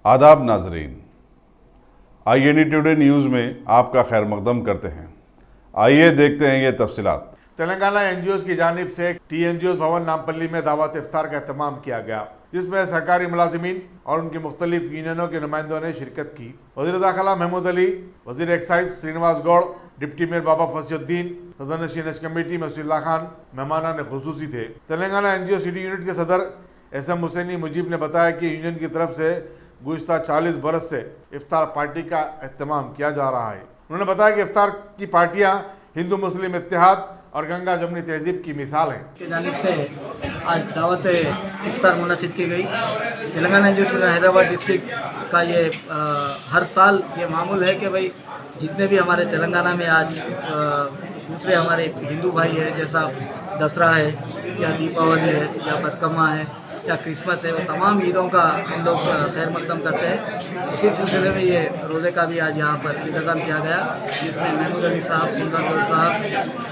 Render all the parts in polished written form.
आदाब नाजरीन, INE today news में आपका खैर मकदम करते हैं। आइए देखते हैं ये तफसीलात। तेलंगाना NGOs की जानिब से TNGOs भवन नामपल्ली में दावत इफ्तार का एहतमाम किया गया, जिसमें सरकारी मुलाजिमीन और उनकी मुख्तलिफ यूनियनों के नुमाइंदों ने शिरकत की। वज़ीर दाखिला महमूद अली, वज़ीर excise Srinivas Goud, deputy mayor Baba Fasiuddin, सदर नश कमेटी मसीउल्लाह खान मेहमानान खुसूसी थे। तेलंगाना NGO सिटी यूनिट के सदर SM हुसैनी मुजीब ने बताया कि यूनियन की तरफ से गुज़िश्ता 40 बरस से इफ्तार पार्टी का एहतमाम किया जा रहा है। उन्होंने बताया कि इफ्तार की पार्टियां हिंदू मुस्लिम इत्तेहाद और गंगा जमनी तहजीब की मिसाल हैं। की जानिब से आज दावत इफ्तार मुनक़िद की गई। तेलंगाना NGO हैदराबाद डिस्ट्रिक्ट का ये हर साल ये मामूल है कि भाई जितने भी हमारे तेलंगाना में आज दूसरे हमारे हिंदू भाई हैं, जैसा दसरा है या दीपावली है या बदकम्मा है या क्रिसमस है, वो तमाम ईदों का हम लोग खैर मकदम करते हैं। उसी सिलसिले में ये रोज़े का भी आज यहाँ पर इंतज़ाम किया गया, जिसमें महमूद अली साहब, सुल्तान गौड़ साहब,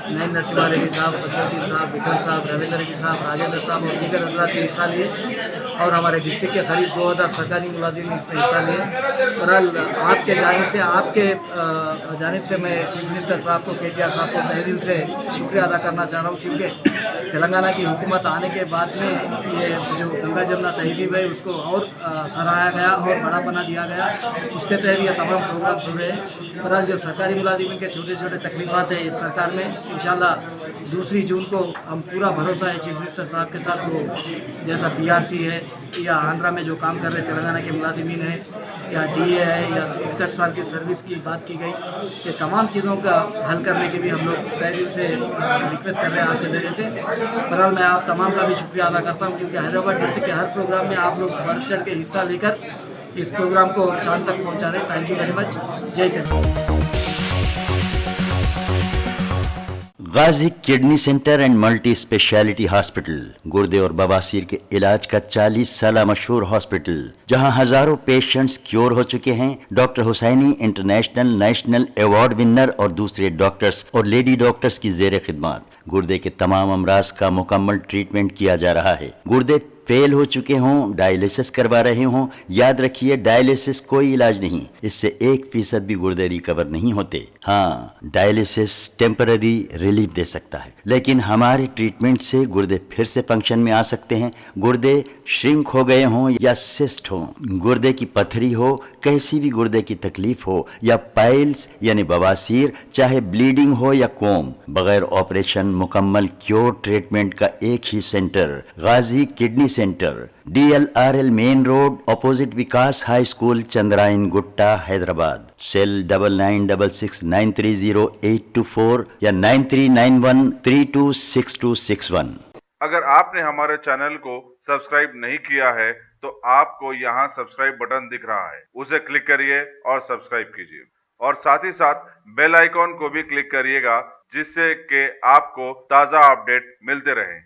नईन नरसिम्हा रेड्डी साहब, फसीउद्दीन साहब, विक्रम साहब, रविंद्र रेड्डी साहब, राजेंद्र साहब और दीगर हज़रात ने हिस्सा लिए और हमारे डिस्ट्रिक्ट के करीब 2000 सरकारी मुलाजिम इसमें हिस्सा लिए। बहरहाल आपके जानिब से, आपके जानिब से मैं चीफ मिनिस्टर साहब को, KTR साहब को तहे दिल से शुक्रिया अदा करना चाह रहा हूँ, क्योंकि तेलंगाना की हुकूमत आने के बाद में ये जो गंगा जमुना तहजीब है उसको और सराहा गया और बड़ा बना दिया गया। उसके तहत ये तमाम प्रोग्राम हो रहे हैं। बहरहाल जो सरकारी मुलाजिम के छोटे छोटे तकलीफ़ात हैं इस सरकार में, इंशाल्लाह 2 जून को हम पूरा भरोसा है चीफ मिनिस्टर साहब के साथ, वो जैसा PRC है या आंध्रा में जो काम कर रहे तेलंगाना के मुलाजिमीन हैं या DA है या 61 साल की सर्विस की बात की गई, ये तमाम चीज़ों का हल करने की भी हम लोग तहे दिल से रिक्वेस्ट कर रहे हैं आपके ज़रिए से। बहरहाल मैं आप तमाम का भी शुक्रिया अदा करता हूँ, क्योंकि हैदराबाद डिस्ट्रिक्ट के हर प्रोग्राम में आप लोग बढ़ चढ़ के हिस्सा लेकर इस प्रोग्राम को चांद तक पहुँचा रहे हैं। Thank you very much. जय हिंद। Ghazi kidney centre and multi speciality hospital, गुर्दे और बवासीर के इलाज का 40 साल मशहूर हॉस्पिटल, जहां हजारों पेशेंट्स क्योर हो चुके हैं। Doctor Husaini international national award winner और दूसरे डॉक्टर्स और लेडी डॉक्टर्स की जेर खिदमत गुर्दे के तमाम अमराज का मुकम्मल ट्रीटमेंट किया जा रहा है। गुर्दे फेल हो चुके हों, डायलिसिस करवा रहे हों, याद रखिए डायलिसिस कोई इलाज नहीं, इससे 1% भी गुर्दे रिकवर नहीं होते। हाँ, डायलिसिस टेम्पररी रिलीफ दे सकता है, लेकिन हमारे ट्रीटमेंट से गुर्दे फिर से फंक्शन में आ सकते हैं। गुर्दे श्रिंक हो गए हों या सिस्ट हो, गुर्दे की पथरी हो, कैसी भी गुर्दे की तकलीफ हो या पाइल्स यानी बवासीर, चाहे ब्लीडिंग हो या कोम, बगैर ऑपरेशन मुकम्मल क्योर ट्रीटमेंट का एक ही सेंटर, Ghazi kidney centre, DLRL main road, opposite Vikas high school, Chandrayangutta, Hyderabad. Cell 9966930824 या 9391326261। अगर आपने हमारे चैनल को सब्सक्राइब नहीं किया है तो आपको यहाँ सब्सक्राइब बटन दिख रहा है, उसे क्लिक करिए और सब्सक्राइब कीजिए, और साथ ही साथ बेल आइकॉन को भी क्लिक करिएगा, जिससे कि आपको ताज़ा अपडेट मिलते रहें।